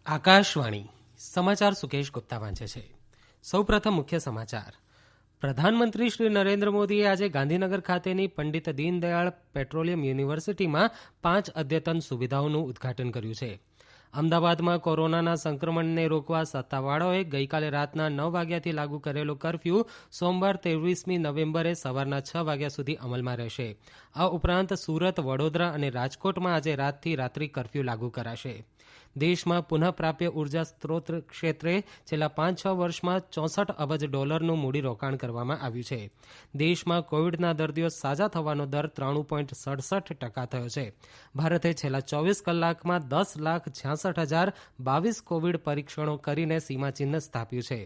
આકાશવાણી સમાચાર સુકેશ ગુપ્તા વાંચે છે. સૌપ્રથમ મુખ્ય સમાચાર. પ્રધાનમંત્રી શ્રી નરેન્દ્ર મોદીએ આજે ગાંધીનગર ખાતેની પંડિત દીનદયાળ પેટ્રોલિયમ યુનિવર્સિટીમાં 5 અદ્યતન સુવિધાઓનું ઉદ્ઘાટન કર્યું છે. અમદાવાદમાં કોરોનાના સંક્રમણને રોકવા સત્તાવાળાઓએ ગઈકાલે રાતના 9 વાગ્યાથી લાગુ કરેલો કરફ્યુ સોમવાર 23મી નવેમ્બરે સવારના 6 વાગ્યા સુધી અમલમાં રહેશે. આ ઉપરાંત સુરત, વડોદરા અને રાજકોટમાં આજે રાતથી રાત્રિ કરફ્યુ લાગુ કરાશે. દેશમાં પુનઃપ્રાપ્ય ઉર્જા સ્ત્રોત ક્ષેત્રે છેલ્લા 5-6 વર્ષમાં $64 અબજ મૂડીરોકાણ કરવામાં આવ્યું છે. દેશમાં કોવિડના દર્દીઓ સાજા થવાનો દર 93.67% થયો છે. ભારતે છેલ્લા 24 કલાકમાં 10,66,022 કોવિડ પરીક્ષણો કરીને સીમાચિહ્ન સ્થાપ્યું છે.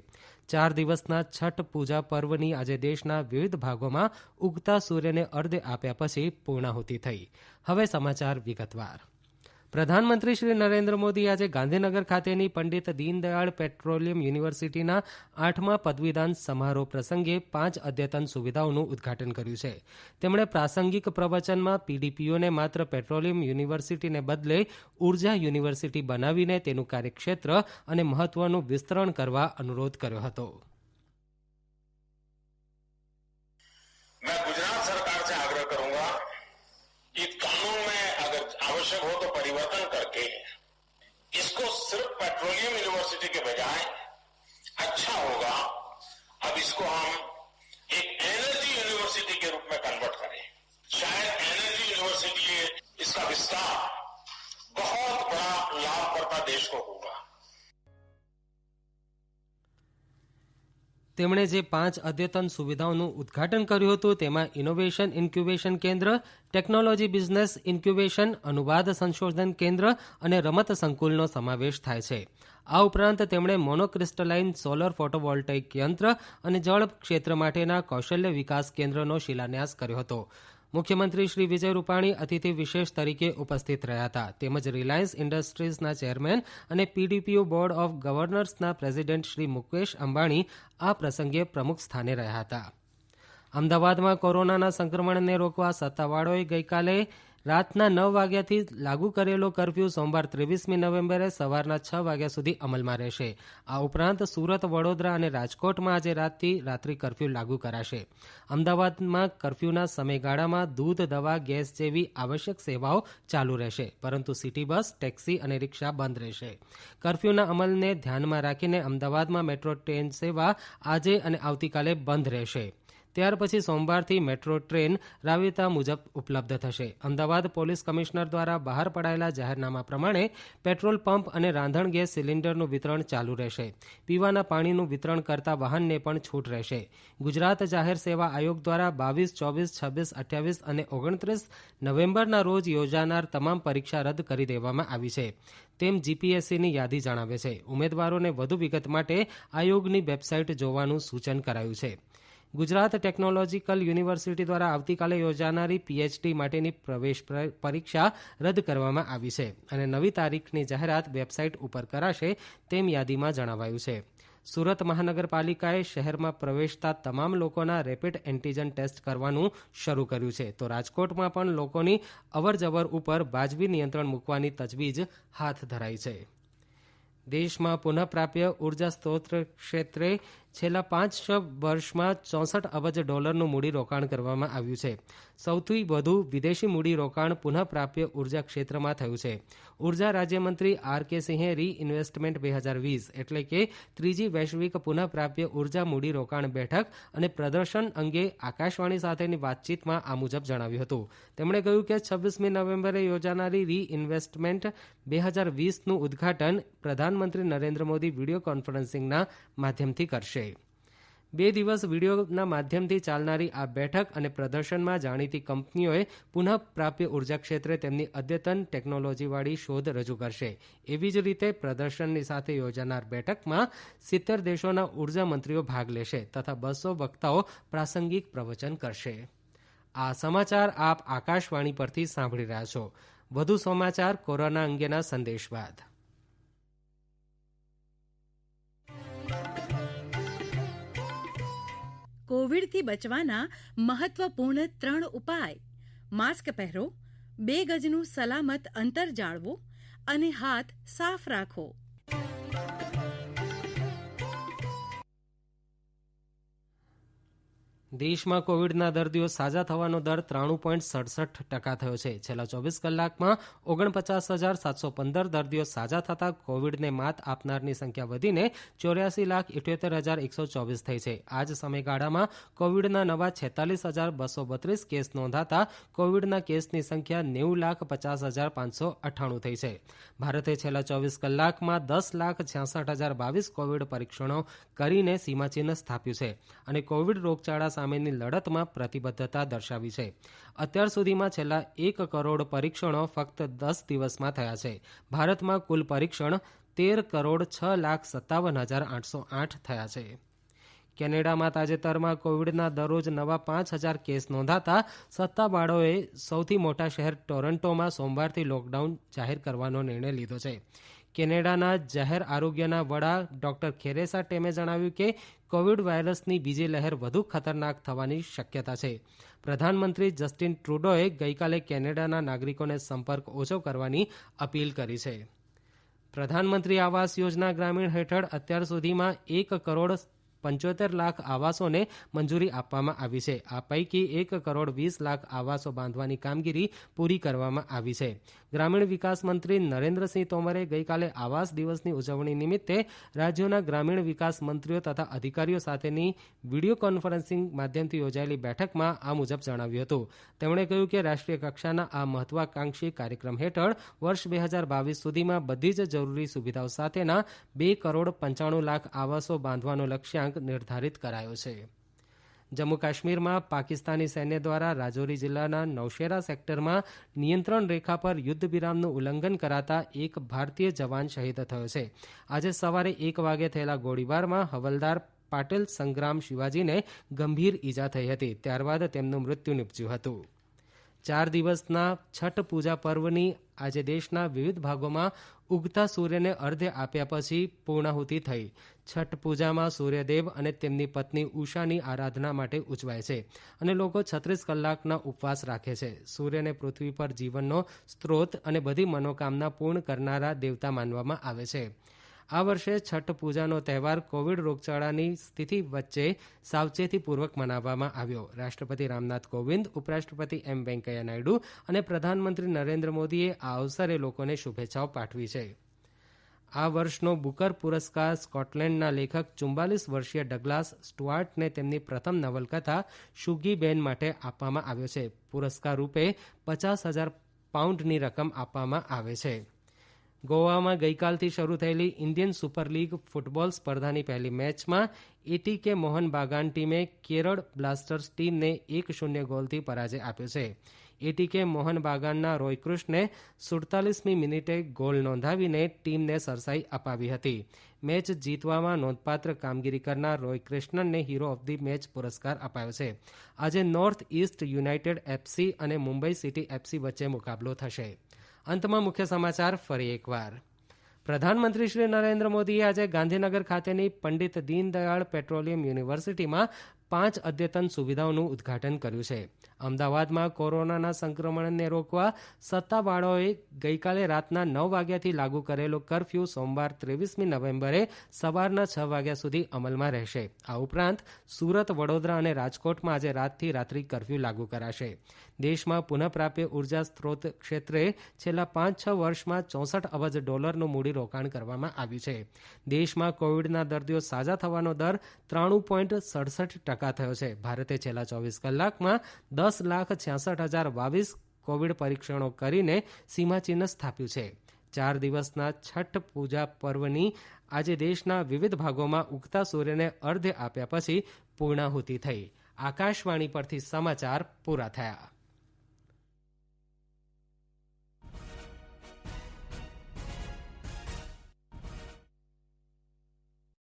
4 દિવસના છઠ પૂજા પર્વની આજે દેશના વિવિધ ભાગોમાં ઉગતા સૂર્યને અર્ધ્ય આપ્યા પછી પૂર્ણાહુતિ થઈ. હવે સમાચાર વિગતવાર. પ્રધાનમંત્રી શ્રી નરેન્દ્ર મોદીએ આજે ગાંધીનગર ખાતેની પંડિત દીનદયાળ પેટ્રોલિયમ યુનિવર્સિટીના 8મા પદવીદાન સમારોહ પ્રસંગે 5 અદ્યતન સુવિધાઓનું ઉદ્ઘાટન કર્યું છે. તેમણે પ્રાસંગિક પ્રવચનમાં પીડીપીયુને માત્ર પેટ્રોલિયમ યુનિવર્સિટીને બદલે ઉર્જા યુનિવર્સિટી બનાવીને તેનું કાર્યક્ષેત્ર અને મહત્વનું વિસ્તરણ કરવા અનુરોધ કર્યો હતો. आवश्यक हो तो परिवर्तन करके इसको सिर्फ पेट्रोलियम यूनिवर्सिटी के बजाय अच्छा होगा अब इसको हम एक एनर्जी यूनिवर्सिटी के रूप में कन्वर्ट करें. शायद एनर्जी यूनिवर्सिटी इसका विस्तार बहुत बड़ा लाभ करता देश को होगा. તેમણે જે 5 અદ્યતન સુવિધાઓનું ઉદ્ઘાટન કર્યું હતું તેમાં ઇનોવેશન ઇન્ક્યુબેશન કેન્દ્ર, ટેકનોલોજી બિઝનેસ ઇન્ક્યુબેશન, અનુવાદ સંશોધન કેન્દ્ર અને રમત સંકુલનો સમાવેશ થાય છે. આ ઉપરાંત તેમણે મોનોક્રિસ્ટલાઇન સોલર ફોટોવોલ્ટેઇક યંત્ર અને જળ ક્ષેત્ર માટેના કૌશલ્ય વિકાસ કેન્દ્રનો શિલાન્યાસ કર્યો હતો. મુખ્યમંત્રી શ્રી વિજય રૂપાણી અતિથિ વિશેષ તરીકે ઉપસ્થિત રહ્યા હતા. તેમજ રિલાયન્સ ઇન્ડસ્ટ્રીઝના ચેરમેન અને પીડીપીયુ બોર્ડ ઓફ ગવર્નર્સના પ્રેસિડેન્ટ શ્રી મુકેશ અંબાણી આ પ્રસંગે પ્રમુખ સ્થાને રહ્યા હતા. અમદાવાદમાં કોરોનાના સંક્રમણને રોકવા સત્તાવાળાઓએ ગઈકાલે રાતના 9 વાગ્યાથી લાગુ કરેલો કરફ્યુ સોમવાર 23મી નવેમ્બરે સવારના 6 વાગ્યા સુધી અમલમાં રહેશે. આ ઉપરાંત સુરત, વડોદરા અને રાજકોટમાં આજે રાતથી રાત્રિ કરફ્યુ લાગુ કરાશે. અમદાવાદમાં કરફ્યુના સમયગાળામાં દૂધ, દવા, ગેસ જેવી આવશ્યક સેવાઓ ચાલુ રહેશે, પરંતુ સિટી બસ, ટેક્સી અને રિક્ષા બંધ રહેશે. કરફ્યુના અમલને ધ્યાનમાં રાખીને અમદાવાદમાં મેટ્રો ટ્રેન સેવા આજે અને આવતીકાલે બંધ રહેશે. ત્યાર પછી સોમવારથી મેટ્રો ટ્રેન રાબેતા મુજબ ઉપલબ્ધ થશે. અમદાવાદ પોલીસ કમિશનર દ્વારા બહાર પડાયેલા જાહેરનામા પ્રમાણે પેટ્રોલ પંપ અને રાંધણ ગેસ સિલિન્ડરનું વિતરણ ચાલુ રહેશે. પીવાના પાણીનું વિતરણ કરતા વાહનને પણ છૂટ રહેશે. ગુજરાત જાહેર સેવા આયોગ દ્વારા 22, 24, 26, 28 અને 29 નવેમ્બરના રોજ યોજાનાર તમામ પરીક્ષા રદ કરી દેવામાં આવી છે તેમ જીપીએસસીની યાદી જણાવે છે. ઉમેદવારોને વધુ વિગત માટે આયોગની વેબસાઇટ જોવાનું સૂચન કરાયું છે. ગુજરાત ટેકનોલોજીકલ યુનિવર્સિટી દ્વારા આવતીકાલે યોજાનારી પીએચડી માટેની પ્રવેશ પરીક્ષા રદ કરવામાં આવી છે અને નવી તારીખની જાહેરાત વેબસાઇટ ઉપર કરાશે તેમ યાદીમાં જણાવાયું છે. સુરત મહાનગરપાલિકાએ શહેરમાં પ્રવેશતા તમામ લોકોના રેપિડ એન્ટીજન ટેસ્ટ કરવાનું શરૂ કર્યું છે, તો રાજકોટમાં પણ લોકોની અવરજવર ઉપર વાજબી નિયંત્રણ મૂકવાની તજવીજ હાથ ધરાઈ છે. દેશમાં પુનઃપ્રાપ્ય ઉર્જા સ્ત્રોત ક્ષેત્રે છેલ્લા 5-6 વર્ષમાં $64 અબજ મૂડીરોકાણ કરવામાં આવ્યું છે. સૌથી વધુ વિદેશી મૂડીરોકાણ પુનઃપ્રાપ્ય ઉર્જા ક્ષેત્રમાં થયું છે. ઉર્જા રાજ્યમંત્રી આર કે સિંહે રીઇન્વેસ્ટમેન્ટ 2020 એટલે કે ત્રીજી વૈશ્વિક પુનઃપ્રાપ્ય ઉર્જા મૂડીરોકાણ બેઠક અને પ્રદર્શન અંગે આકાશવાણી સાથેની વાતચીતમાં આ મુજબ જણાવ્યું હતું. તેમણે કહ્યું કે 26મી નવેમ્બરે યોજાનારી રીઇન્વેસ્ટમેન્ટ 2020નું ઉદ્ઘાટન પ્રધાનમંત્રી નરેન્દ્ર મોદી વિડીયો કોન્ફરન્સિંગના માધ્યમથી કરશે. 2 દિવસ વિડીયોના માધ્યમથી ચાલનારી આ બેઠક અને પ્રદર્શનમાં જાણીતી કંપનીઓએ પુનઃપ્રાપ્ય ઉર્જા ક્ષેત્રે તેમની અદ્યતન ટેકનોલોજીવાળી શોધ રજૂ કરશે. એવી જ રીતે પ્રદર્શનની સાથે યોજાનાર બેઠકમાં 70 દેશોના ઉર્જા મંત્રીઓ ભાગ લેશે તથા 200 વક્તાઓ પ્રાસંગિક પ્રવચન કરશે. આ સમાચાર આપ આકાશવાણી પરથી સાંભળી રહ્યા છો. વધુ સમાચાર કોરોના અંગેના સંદેશ બાદ. કોવિડથી બચવાના મહત્વપૂર્ણ 3 ઉપાય: માસ્ક પહેરો, 2 ગજનું સલામત અંતર જાળવો અને હાથ સાફ રાખો. દેશમાં કોવિડના દર્દીઓ સાજા થવાનો દર 93.67% થયો છે. છેલ્લા 24 કલાકમાં 49,715 દર્દીઓ સાજા થતાં કોવિડને માત આપનારની સંખ્યા વધીને 84,78,124 થઈ છે. આ જ સમયગાળામાં કોવિડના નવા 46,232 કેસ નોંધાતા કોવિડના કેસની સંખ્યા 90,50,598 થઈ છે. ભારતે છેલ્લા 24 કલાકમાં 10,66,022 કોવિડ પરીક્ષણો કરીને સીમાચિહ્ન સ્થાપ્યું છે અને કોવિડ રોગચાળા સામેની લડતમાં પ્રતિબદ્ધતા દર્શાવી છે. અત્યાર સુધીમાં છેલ્લા 1 કરોડ પરીક્ષણો ફક્ત 10 દિવસમાં થયા છે. ભારતમાં કુલ પરીક્ષણ 13,06,57,808 થયા છે. કેનેડામાં તાજેતરમાં કોવિડના દરરોજ નવા 5,000 કેસ નોંધાતા સત્તાવાળાઓએ સૌથી મોટા શહેર ટોરન્ટોમાં સોમવારથી લોકડાઉન જાહેર કરવાનો નિર્ણય લીધો છે. કેનેડાના જાહેર આરોગ્યના વડા ડોક્ટર થેરેસા ટેમે જણાવ્યું કે કોવિડ વાયરસની બીજી લહેર વધુ ખતરનાક થવાની શક્યતા છે. પ્રધાનમંત્રી જસ્ટિન ટ્રુડોએ ગઈકાલે કેનેડાના નાગરિકોને સંપર્ક ઓછો કરવાની અપીલ કરી છે. પ્રધાનમંત્રી આવાસ યોજના ગ્રામીણ હેઠળ અત્યાર સુધીમાં 1 કરોડ 75 લાખ આવાસોને મંજૂરી આપવામાં આવી છે. આ પૈકી 1 કરોડ 20 લાખ આવાસો બાંધવાની કામગીરી પૂરી કરવામાં આવી છે. ગ્રામીણ વિકાસ મંત્રી નરેન્દ્રસિંહ તોમરે ગઈકાલે આવાસ દિવસની ઉજવણી નિમિત્તે રાજ્યોના ગ્રામીણ વિકાસ મંત્રીઓ તથા અધિકારીઓ સાથેની વિડીયો કોન્ફરન્સિંગ માધ્યમથી યોજાયેલી બેઠકમાં આ મુજબ જણાવ્યું હતું. તેમણે કહ્યું કે રાષ્ટ્રીય કક્ષાના આ મહત્વાકાંક્ષી કાર્યક્રમ હેઠળ વર્ષ 2022 સુધીમાં બધી જ જરૂરી સુવિધાઓ સાથેના 2 કરોડ 95 લાખ આવાસો બાંધવાનો લક્ષ્યાંક નિર્ધારિત કરાયો છે. જમ્મુ કાશ્મીરમાં પાકિસ્તાની સૈન્ય દ્વારા રાજૌરી જિલ્લાના નૌશેરા સેક્ટરમાં નિયંત્રણ રેખા પર યુદ્ધ વિરામનું ઉલ્લંઘન કરાતા એક ભારતીય જવાન શહીદ થયો છે. આજે સવારે 1 વાગે થયેલા ગોળીબારમાં હવલદાર પાટીલ સંગ્રામ શિવાજીને ગંભીર ઈજા થઈ હતી. ત્યારબાદ તેમનું મૃત્યુ નિપજ્યું હતું. 4 દિવસના છઠ પૂજા પર્વની આજે દેશના વિવિધ ભાગોમાં ઉગતા સૂર્યને અર્ધ્ય આપ્યા પછી પૂર્ણાહુતિ થઈ. છઠ પૂજામાં સૂર્યદેવ અને તેમની પત્ની ઉષાની આરાધના માટે ઉજવાય છે અને લોકો 36 કલાકના ઉપવાસ રાખે છે. સૂર્યને પૃથ્વી પર જીવનનો સ્ત્રોત અને બધી મનોકામના પૂર્ણ કરનારા દેવતા માનવામાં આવે છે. આ વર્ષે છઠ પૂજાનો તહેવાર કોવિડ રોગચાળાની સ્થિતિ વચ્ચે સાવચેતીપૂર્વક મનાવવામાં આવ્યો. રાષ્ટ્રપતિ રામનાથ કોવિંદ, ઉપરાષ્ટ્રપતિ એમ વેંકૈયા નાયડુ અને પ્રધાનમંત્રી નરેન્દ્ર મોદીએ આ અવસરે લોકોને શુભેચ્છાઓ પાઠવી છે. આ વર્ષનો બુકર પુરસ્કાર સ્કોટલેન્ડના લેખક 44 વર્ષીય ડગલાસ સ્ટુઆર્ટને તેમની પ્રથમ નવલકથા શુગી બેન માટે આપવામાં આવ્યો છે. પુરસ્કાર રૂપે 50,000 પાઉન્ડની રકમ આપવામાં આવે છે. ગોવામાં ગઈકાલથી શરૂ થયેલી ઇન્ડિયન સુપર લીગ ફૂટબોલ સ્પર્ધાની પહેલી મેચમાં એટીકે મોહન બાગાન ટીમે કેરળ બ્લાસ્ટર્સ ટીમને 1-0 ગોલથી પરાજય આપ્યો છે. એટીકે મોહન બાગાનના રોયકૃષ્ણે 47મી મિનિટે ગોલ નોંધાવીને ટીમને સરસાઈ અપાવી હતી. મેચ જીતવામાં નોંધપાત્ર કામગીરી કરનાર રોયકૃષ્ણનને હીરો ઓફ ધી મેચ પુરસ્કાર અપાયો છે. આજે નોર્થ ઇસ્ટ યુનાઇટેડ એફસી અને મુંબઈ સિટી એફસી વચ્ચે મુકાબલો થશે. અંતમાં મુખ્ય સમાચાર ફરી એકવાર. પ્રધાનમંત્રી શ્રી નરેન્દ્ર મોદીએ આજે ગાંધીનગર ખાતેની પંડિત દીનદયાળ પેટ્રોલિયમ યુનિવર્સિટીમાં 5 અદ્યતન સુવિધાઓનું ઉદ્ઘાટન કર્યું છે. અમદાવાદમાં કોરોનાના સંક્રમણને રોકવા સત્તાવાળાઓએ ગઈકાલે રાતના 9 વાગ્યાથી લાગુ કરેલો કરફ્યુ સોમવાર 23મી નવેમ્બરે સવારના 6 વાગ્યા સુધી અમલમાં રહેશે. આ ઉપરાંત સુરત, વડોદરા અને રાજકોટમાં આજે રાતથી રાત્રિ કરફ્યુ લાગુ કરાશે. દેશમાં પુનઃપ્રાપ્ય ઉર્જા સ્ત્રોત ક્ષેત્રે છેલ્લા 5-6 વર્ષમાં $64 અબજ નું મૂડીરોકાણ કરવામાં આવ્યું છે. દેશમાં કોવિડના દર્દીઓ સાજા થવાનો દર 93.67% થયો છે. ભારતે છેલ્લા 24 કલાકમાં 10,66,022 કોવિડ પરીક્ષણો કરીને સીમાચિહ્ન સ્થાપ્યું છે. 4 દિવસના છઠ પૂજા પર્વની આજે દેશના વિવિધ ભાગોમાં ઉગતા સૂર્યને અર્ધ્ય આપ્યા પછી પૂર્ણાહુતિ થઈ. આકાશવાણી પરથી સમાચાર પૂરા થયા.